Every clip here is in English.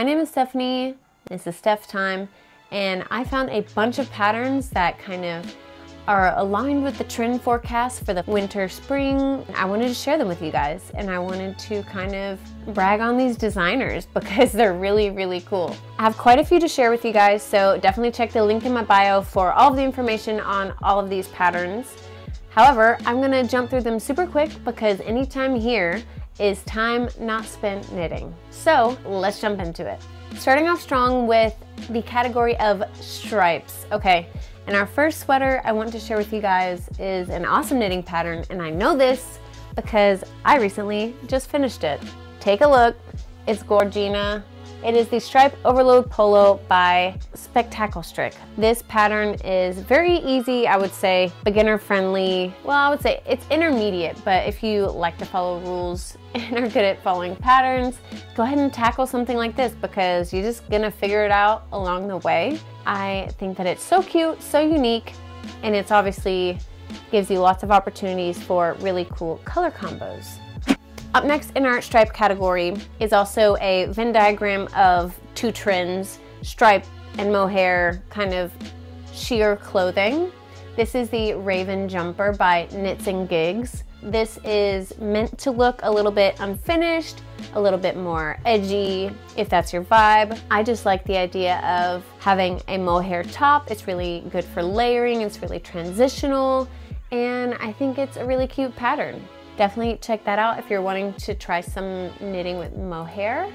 name is Stephanie, this is Steph time, and I found a bunch of patterns that kind of are aligned with the trend forecast for the winter, spring. I wanted to share them with you guys, and I wanted to kind of brag on these designers because they're really, really cool. I have quite a few to share with you guys, so definitely check the link in my bio for all of the information on all of these patterns. However, I'm gonna jump through them super quick because anytime here is time not spent knitting. So let's jump into it. Starting off strong with the category of stripes. Okay, and our first sweater I want to share with you guys is an awesome knitting pattern, and I know this because I recently just finished it. Take a look, it's Gorgina. It is the Stripe Overload Polo by Spectacle Strick. This pattern is very easy, I would say, beginner friendly. Well, I would say it's intermediate, but if you like to follow rules and are good at following patterns, go ahead and tackle something like this because you're just gonna figure it out along the way. I think that it's so cute, so unique, and it's obviously gives you lots of opportunities for really cool color combos. Up next in our stripe category is also a Venn diagram of two trends, stripe and mohair kind of sheer clothing. This is the Raven Jumper by Knits and Gigs. This is meant to look a little bit unfinished, a little bit more edgy, if that's your vibe. I just like the idea of having a mohair top. It's really good for layering, it's really transitional, and I think it's a really cute pattern. Definitely check that out if you're wanting to try some knitting with mohair.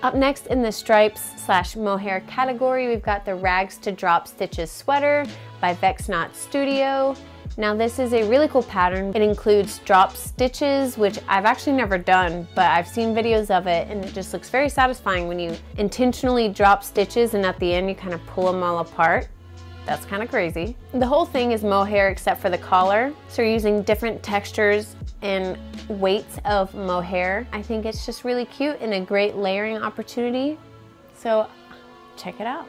Up next in the stripes / mohair category, we've got the Rags to Drop Stitches sweater by Vex Knot Studio. Now this is a really cool pattern. It includes drop stitches, which I've actually never done, but I've seen videos of it, and it just looks very satisfying when you intentionally drop stitches and at the end you kind of pull them all apart. That's kind of crazy. The whole thing is mohair except for the collar. So you're using different textures and weights of mohair. I think it's just really cute and a great layering opportunity. So check it out.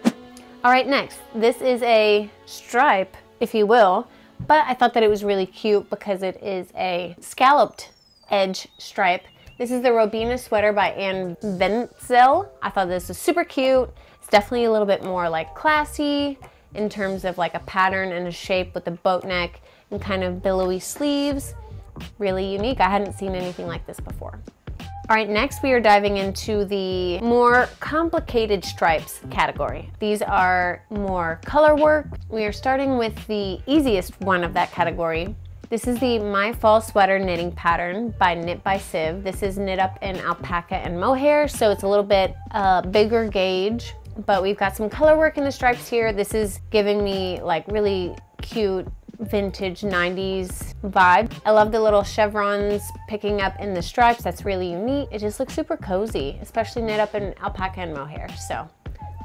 All right, next, this is a stripe, if you will, but I thought that it was really cute because it is a scalloped edge stripe. This is the Robina sweater by Anne Wenzel. I thought this was super cute. It's definitely a little bit more like classy in terms of like a pattern and a shape with the boat neck and kind of billowy sleeves. Really unique. I hadn't seen anything like this before. All right, next we are diving into the more complicated stripes category. These are more color work. We are starting with the easiest one of that category. This is the My Fall Sweater knitting pattern by Knit by Civ. This is knit up in alpaca and mohair, so it's a little bit bigger gauge, but we've got some color work in the stripes here. This is giving me like really cute vintage 90s vibe. I love the little chevrons picking up in the stripes. That's really unique. It just looks super cozy, especially knit up in alpaca and mohair. So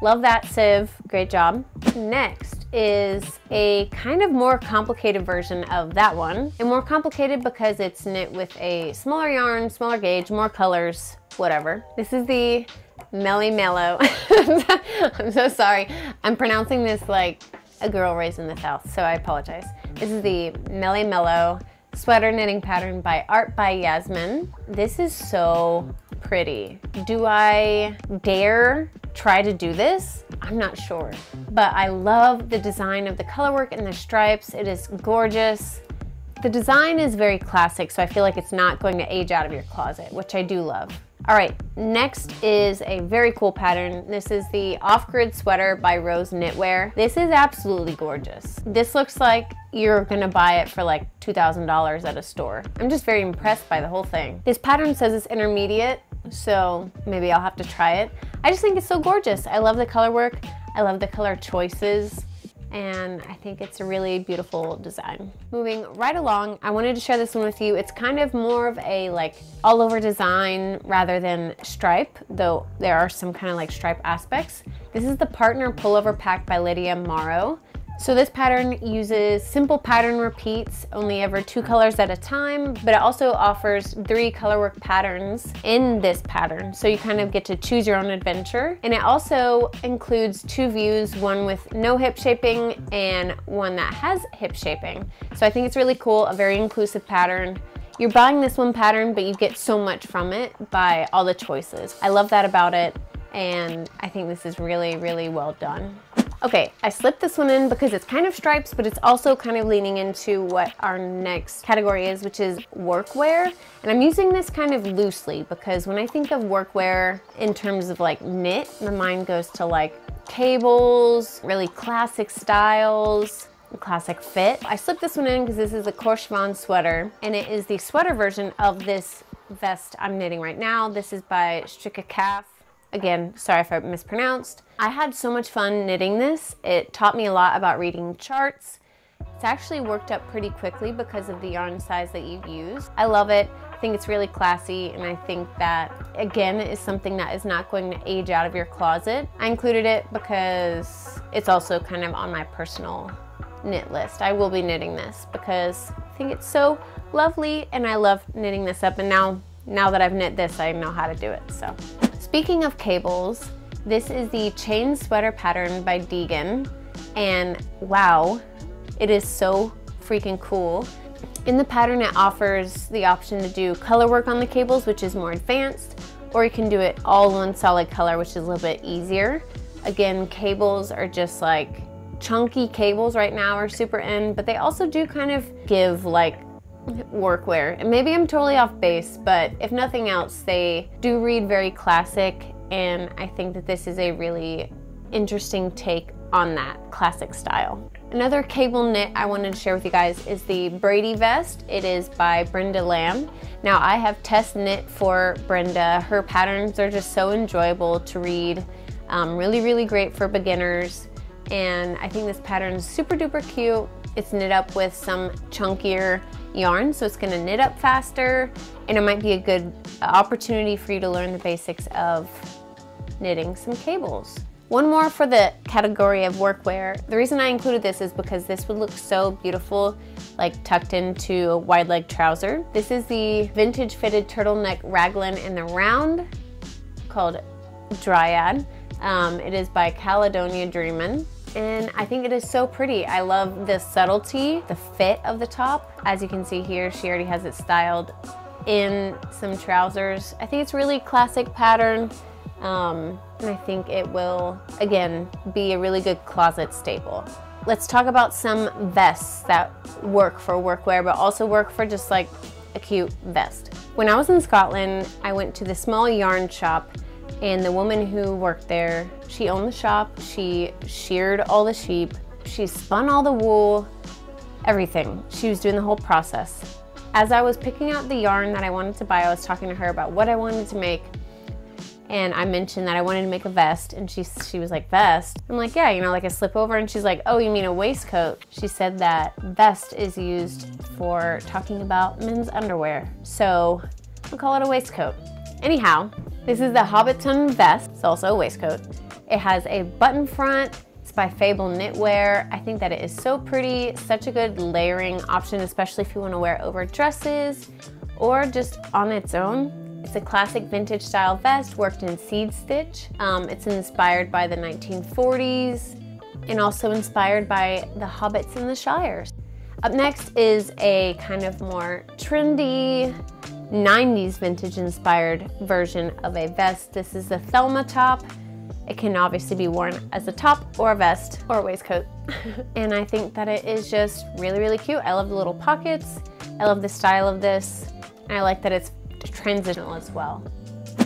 love that, Civ. Great job. Next is a kind of more complicated version of that one, and more complicated because it's knit with a smaller yarn, smaller gauge, more colors, whatever. This is the Melly Mellow. I'm so sorry. I'm pronouncing this like a girl raised in the South, so I apologize. This is the Melly Mellow sweater knitting pattern by Art by Yasmin. This is so pretty. Do I dare try to do this? I'm not sure, but I love the design of the color work and the stripes. It is gorgeous. The design is very classic, so I feel like it's not going to age out of your closet, which I do love. All right, next is a very cool pattern. This is the Off-Grid Sweater by Rose Knitwear. This is absolutely gorgeous. This looks like you're gonna buy it for like $2,000 at a store. I'm just very impressed by the whole thing. This pattern says it's intermediate, so maybe I'll have to try it. I just think it's so gorgeous. I love the color work. I love the color choices, and I think it's a really beautiful design. Moving right along, I wanted to share this one with you. It's kind of more of a like all over design rather than stripe, though there are some kind of like stripe aspects. This is the Partner Pullover Pack by Lydia Morrow. So this pattern uses simple pattern repeats, only ever 2 colors at a time, but it also offers 3 colorwork patterns in this pattern. So you kind of get to choose your own adventure. And it also includes 2 views, one with no hip shaping and one that has hip shaping. So I think it's really cool, a very inclusive pattern. You're buying this one pattern, but you get so much from it by all the choices. I love that about it. and I think this is really, really well done. Okay, I slipped this one in because it's kind of stripes, but it's also kind of leaning into what our next category is, which is workwear. And I'm using this kind of loosely because when I think of workwear in terms of like knit, my mind goes to like cables, really classic styles, classic fit. I slipped this one in because this is a Corchevon sweater, and it is the sweater version of this vest I'm knitting right now. This is by Stricka Calf. Again, sorry if I mispronounced. I had so much fun knitting this. It taught me a lot about reading charts. It's actually worked up pretty quickly because of the yarn size that you use. I love it. I think it's really classy, and I think that, again, is something that is not going to age out of your closet. I included it because it's also kind of on my personal knit list. I will be knitting this because I think it's so lovely, and I love knitting this up, and now that I've knit this, I know how to do it, so. Speaking of cables, this is the chain sweater pattern by Cardigans, and wow, it is so freaking cool. In the pattern, it offers the option to do color work on the cables, which is more advanced, or you can do it all one solid color, which is a little bit easier. Again, cables are just like chunky cables right now are super in, but they also do kind of give like workwear. And maybe I'm totally off base, but if nothing else, they do read very classic, and I think that this is a really interesting take on that classic style. Another cable knit I wanted to share with you guys is the Brady vest. It is by Brenda Lamb. Now, I have test knit for Brenda. Her patterns are just so enjoyable to read, really, really great for beginners, and I think this pattern is super duper cute. It's knit up with some chunkier yarn, so it's gonna knit up faster, and it might be a good opportunity for you to learn the basics of knitting some cables. One more for the category of workwear. The reason I included this is because this would look so beautiful, like tucked into a wide leg trouser. This is the vintage fitted turtleneck raglan in the round called Dryad. It is by Caledonia Dreamin'. And I think it is so pretty. I love the subtlety, the fit of the top. As you can see here, she already has it styled in some trousers. I think it's really classic pattern, and I think it will, again, be a really good closet staple. Let's talk about some vests that work for workwear, but also work for just like a cute vest. When I was in Scotland, I went to the small yarn shop, and the woman who worked there, she owned the shop, she sheared all the sheep, she spun all the wool, everything. She was doing the whole process. As I was picking out the yarn that I wanted to buy, I was talking to her about what I wanted to make, and I mentioned that I wanted to make a vest, and she was like, vest? I'm like, yeah, you know, like a slip over, and she's like, oh, you mean a waistcoat? She said that vest is used for talking about men's underwear, so I'll call it a waistcoat. Anyhow, this is the Hobbiton vest. It's also a waistcoat. It has a button front. It's by Fable Knitwear. I think that it is so pretty, such a good layering option, especially if you want to wear over dresses or just on its own. It's a classic vintage style vest worked in seed stitch. It's inspired by the 1940s and also inspired by the hobbits in the Shires. Up next is a kind of more trendy 90s vintage inspired version of a vest. This is the Thelma top. It can obviously be worn as a top or a vest or a waistcoat. And I think that it is just really, really cute. I love the little pockets. I love the style of this. And I like that it's transitional as well.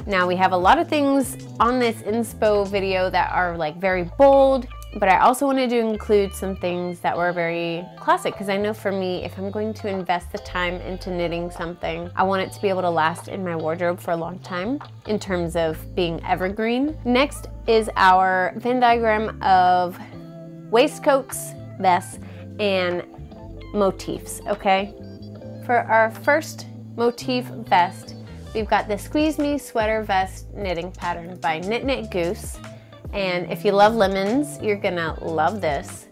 Now we have a lot of things on this inspo video that are like very bold, but I also wanted to include some things that were very classic, because I know for me, if I'm going to invest the time into knitting something, I want it to be able to last in my wardrobe for a long time in terms of being evergreen. Next is our Venn diagram of waistcoats, vests, and motifs, okay? For our first motif vest, we've got the Squeeze Me Sweater Vest knitting pattern by Knit Knit Goose. And if you love lemons, you're gonna love this.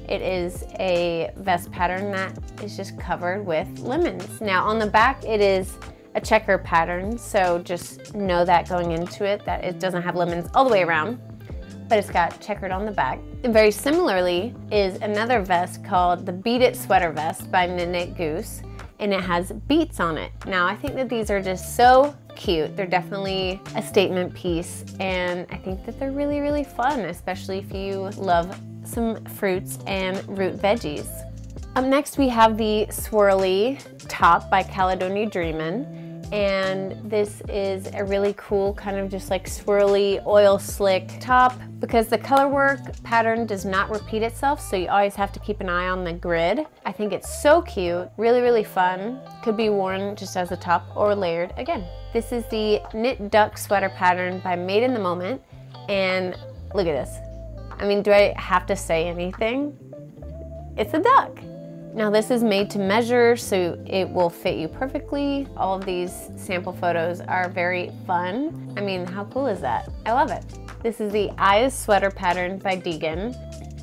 It is a vest pattern that is just covered with lemons. Now on the back, it is a checker pattern, so just know that going into it, that it doesn't have lemons all the way around, but it's got checkered on the back. And very similarly is another vest called the Beat It Sweater Vest by Knit Knit Goose, and it has beats on it. Now I think that these are just so cute. They're definitely a statement piece, and I think that they're really, really fun, especially if you love some fruits and root veggies. Up next, we have the swirly top by Caledonia Dreamin'. And this is a really cool kind of just like swirly oil slick top because the color work pattern does not repeat itself, so you always have to keep an eye on the grid. I think it's so cute, really, really fun. Could be worn just as a top or layered again. This is the knit duck sweater pattern by Made in the Moment, and look at this. I mean, do I have to say anything? It's a duck. Now this is made to measure, so it will fit you perfectly. All of these sample photos are very fun. I mean, how cool is that? I love it. This is the Eyes sweater pattern by Deegan.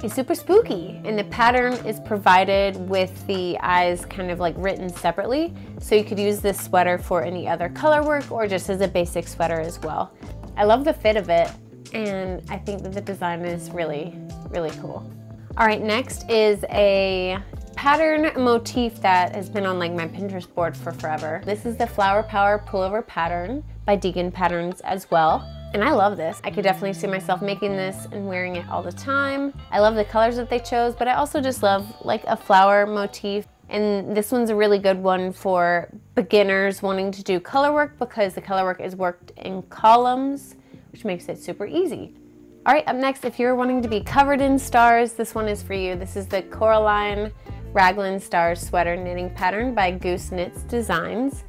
It's super spooky, and the pattern is provided with the eyes kind of like written separately, so you could use this sweater for any other color work or just as a basic sweater as well. I love the fit of it, and I think that the design is really, really cool. All right, next is a pattern motif that has been on like my Pinterest board for forever. This is the Flower Power pullover pattern by Deegan Patterns as well. And I love this. I could definitely see myself making this and wearing it all the time. I love the colors that they chose, but I also just love like a flower motif. And this one's a really good one for beginners wanting to do color work because the color work is worked in columns, which makes it super easy. All right, up next, if you're wanting to be covered in stars, this one is for you. This is the Coraline Raglan Stars sweater knitting pattern by Goose Knits Designs.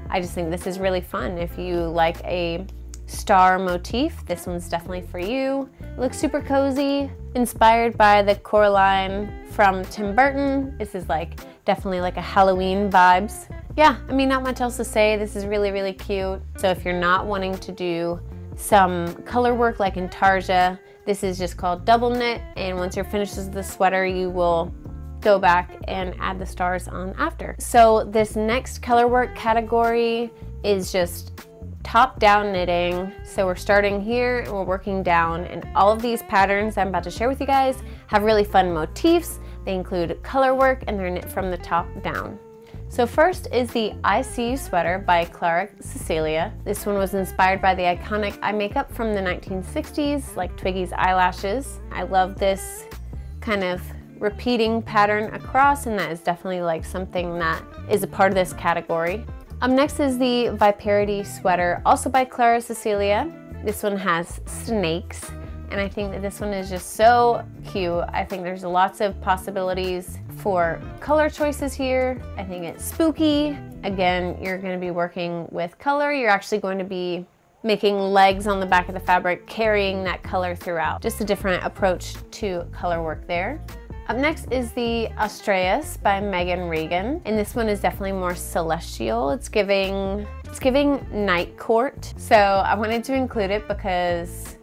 I just think this is really fun. If you like a star motif, this one's definitely for you. It looks super cozy, inspired by the Coraline from Tim Burton. This is like definitely like a Halloween vibes. Yeah, I mean, not much else to say. This is really, really cute. So if you're not wanting to do some color work like in Tarja, this is just called double knit, and once you're finished with the sweater, you will go back and add the stars on after. So this next color work category is just top down knitting. So we're starting here and we're working down, and all of these patterns I'm about to share with you guys have really fun motifs. They include color work and they're knit from the top down. So first is the I See You sweater by Clara Cecilia. This one was inspired by the iconic eye makeup from the 1960s, like Twiggy's eyelashes. I love this kind of repeating pattern across, and that is definitely like something that is a part of this category. Up next is the Viparity sweater, also by Clara Cecilia. This one has snakes, and I think that this one is just so cute. I think there's lots of possibilities for color choices here. I think it's spooky. Again, you're going to be working with color. You're actually going to be making legs on the back of the fabric, carrying that color throughout. Just a different approach to color work there. Up next is the Austraeus by Megan Regan, and this one is definitely more celestial. It's giving night court. So I wanted to include it because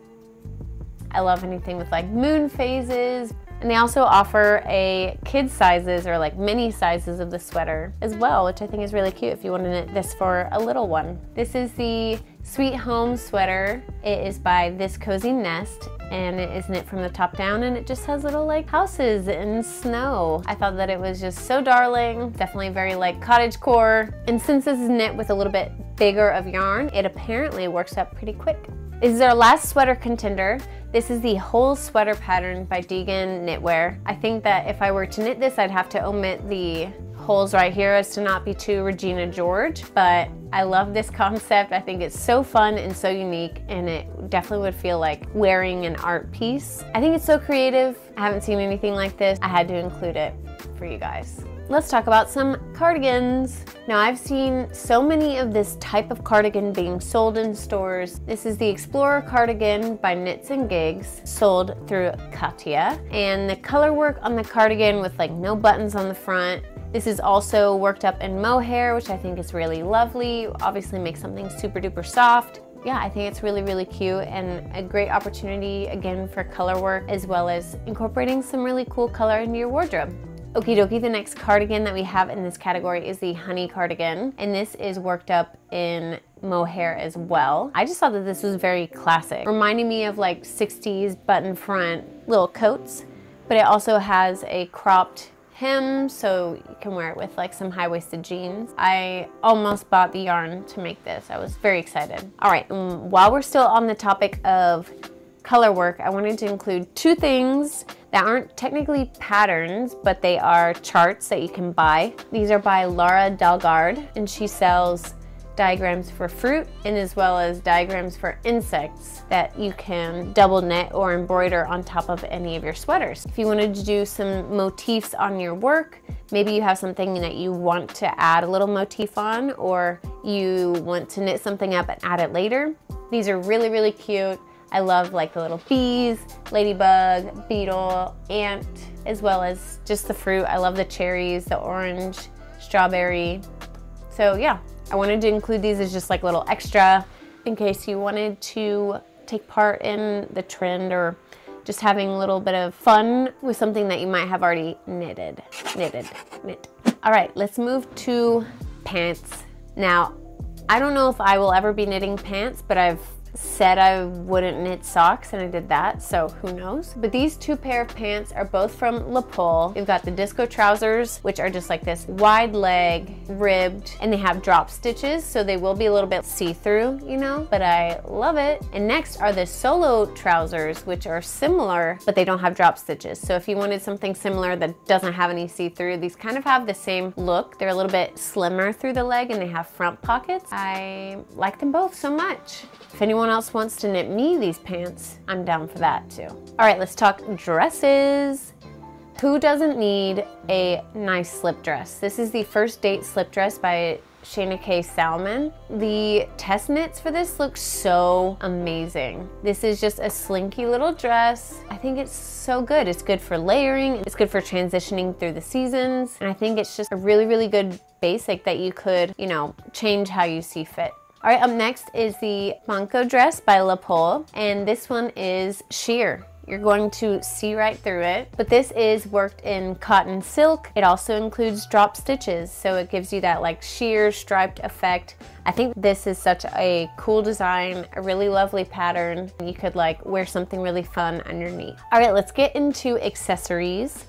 I love anything with like moon phases. And they also offer a kid sizes or like mini sizes of the sweater as well, which I think is really cute if you want to knit this for a little one. This is the Sweet Home sweater. It is by This Cozy Nest, and it is knit from the top down, and it just has little like houses and snow. I thought that it was just so darling, definitely very like cottagecore. And since this is knit with a little bit bigger of yarn, it apparently works up pretty quick. This is our last sweater contender. This is the Whole Sweater pattern by Deegan Knitwear. I think that if I were to knit this, I'd have to omit the holes right here as to not be too Regina George, but I love this concept. I think it's so fun and so unique, and it definitely would feel like wearing an art piece. I think it's so creative. I haven't seen anything like this. I had to include it for you guys. Let's talk about some cardigans. Now, I've seen so many of this type of cardigan being sold in stores. This is the Explorer cardigan by Knits and Gigs, sold through Katya. And the color work on the cardigan with like no buttons on the front. This is also worked up in mohair, which I think is really lovely. Obviously makes something super duper soft. Yeah, I think it's really, really cute and a great opportunity, again, for color work, as well as incorporating some really cool color into your wardrobe. Okie dokie, the next cardigan that we have in this category is the Honey cardigan, and this is worked up in mohair as well. I just thought that this was very classic, reminding me of like 60s button front little coats, but it also has a cropped hem so you can wear it with like some high-waisted jeans. I almost bought the yarn to make this. I was very excited. All right, while we're still on the topic of color work, I wanted to include two things that aren't technically patterns, but they are charts that you can buy. These are by Laura Dalgard, and she sells diagrams for fruit and as well as diagrams for insects that you can double knit or embroider on top of any of your sweaters. If you wanted to do some motifs on your work, maybe you have something that you want to add a little motif on, or you want to knit something up and add it later. These are really, really cute. I love like the little bees, ladybug, beetle, ant, as well as just the fruit. I love the cherries, the orange, strawberry. So yeah, I wanted to include these as just like a little extra in case you wanted to take part in the trend or just having a little bit of fun with something that you might have already knit. All right, let's move to pants. Now, I don't know if I will ever be knitting pants, but I've said I wouldn't knit socks and I did that, so who knows. But these two pair of pants are both from Le Pole. You've got the disco trousers, which are just like this wide leg, ribbed, and they have drop stitches, so they will be a little bit see-through, you know, but I love it. And next are the solo trousers, which are similar, but they don't have drop stitches. So if you wanted something similar that doesn't have any see-through, these kind of have the same look. They're a little bit slimmer through the leg and they have front pockets. I like them both so much. If anyone else wants to knit me these pants, I'm down for that too. All right, let's talk dresses. Who doesn't need a nice slip dress? This is the First Date slip dress by Shayna K. Salmon. The test knits for this look so amazing. This is just a slinky little dress. I think it's so good. It's good for layering. It's good for transitioning through the seasons. And I think it's just a really, really good basic that you could, you know, change how you see fit. All right, up next is the Banco dress by Le Pole, and this one is sheer. You're going to see right through it, but this is worked in cotton silk. It also includes drop stitches, so it gives you that like sheer striped effect. I think this is such a cool design, a really lovely pattern. You could like wear something really fun underneath. All right, let's get into accessories.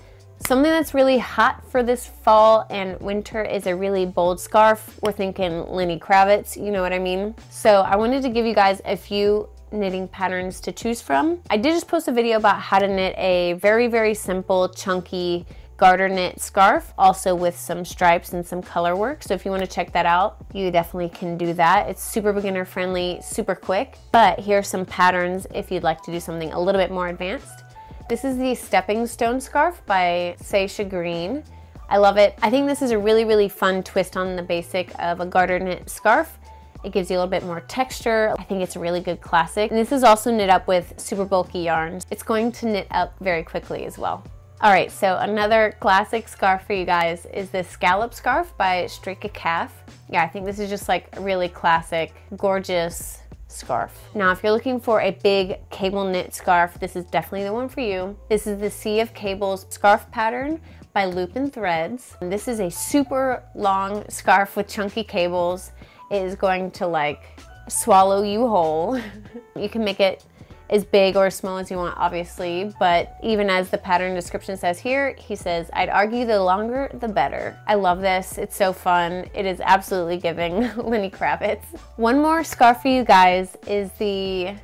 Something that's really hot for this fall and winter is a really bold scarf. We're thinking Lenny Kravitz, you know what I mean? So I wanted to give you guys a few knitting patterns to choose from. I did just post a video about how to knit a very, very simple, chunky garter knit scarf, also with some stripes and some color work. So if you want to check that out, you definitely can do that. It's super beginner friendly, super quick, but here are some patterns if you'd like to do something a little bit more advanced. This is the Stepping Stone scarf by Seisha Green. I love it. I think this is a really, really fun twist on the basic of a garter knit scarf. It gives you a little bit more texture. I think it's a really good classic. And this is also knit up with super bulky yarns. It's going to knit up very quickly as well. All right, so another classic scarf for you guys is this Scallop scarf by Strike a Calf. Yeah, I think this is just like a really classic, gorgeous scarf. Now, if you're looking for a big cable knit scarf, this is definitely the one for you. This is the Sea of Cables scarf pattern by Loop and Threads. And this is a super long scarf with chunky cables. It is going to like swallow you whole. You can make it as big or as small as you want, obviously, but even as the pattern description says here, he says, I'd argue the longer, the better. I love this. It's so fun. It is absolutely giving Lenny Kravitz. One more scarf for you guys is the,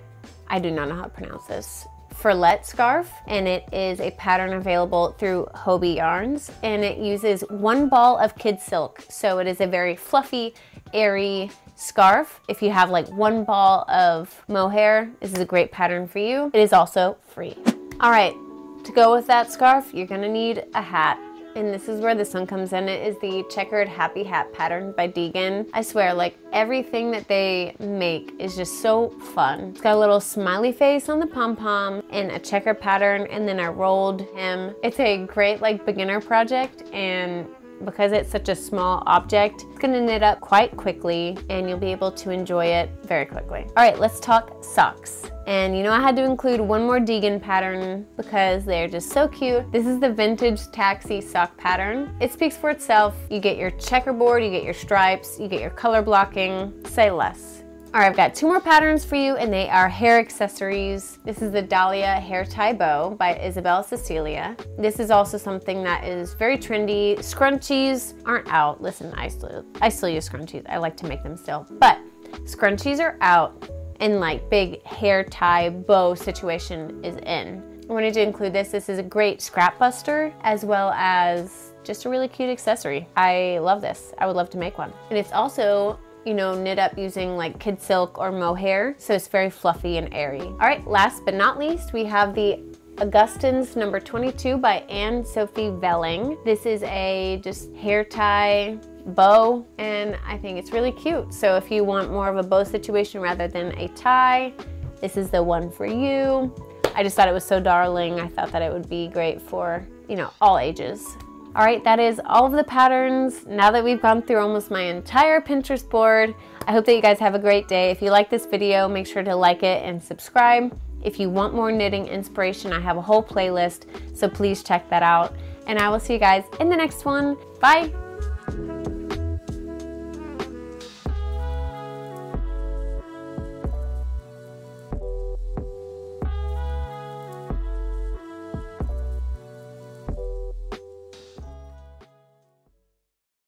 I do not know how to pronounce this, Furlet scarf, and it is a pattern available through Hobie Yarns, and it uses one ball of kid silk. So it is a very fluffy, airy scarf. If you have like one ball of mohair, this is a great pattern for you. It is also free. All right, to go with that scarf, you're gonna need a hat. And this is where this one comes in. It is the Checkered Happy Hat pattern by Deegan. I swear, like everything that they make is just so fun. It's got a little smiley face on the pom-pom and a checker pattern and then a rolled hem. It's a great like beginner project, and because it's such a small object, it's gonna knit up quite quickly and you'll be able to enjoy it very quickly. All right, let's talk socks. And you know I had to include one more Deegan pattern because they're just so cute. This is the Vintage Taxi sock pattern. It speaks for itself. You get your checkerboard, you get your stripes, you get your color blocking, say less. All right, I've got 2 more patterns for you, and they are hair accessories. This is the Dahlia hair tie bow by Isabel Cecilia. This is also something that is very trendy. Scrunchies aren't out. Listen, I still use scrunchies. I like to make them still, but scrunchies are out, and like big hair tie bow situation is in. I wanted to include this. This is a great scrap buster, as well as just a really cute accessory. I love this. I would love to make one. And it's also, you know, knit up using like kid silk or mohair, so it's very fluffy and airy. All right, last but not least, we have the Augustins number 22 by Anne Sophie Velling. This is a just hair tie bow, and I think it's really cute. So if you want more of a bow situation rather than a tie, this is the one for you. I just thought it was so darling. I thought that it would be great for, you know, all ages. All right, that is all of the patterns. Now that we've gone through almost my entire Pinterest board, I hope that you guys have a great day. If you like this video, make sure to like it and subscribe. If you want more knitting inspiration, I have a whole playlist, so please check that out. And I will see you guys in the next one. Bye.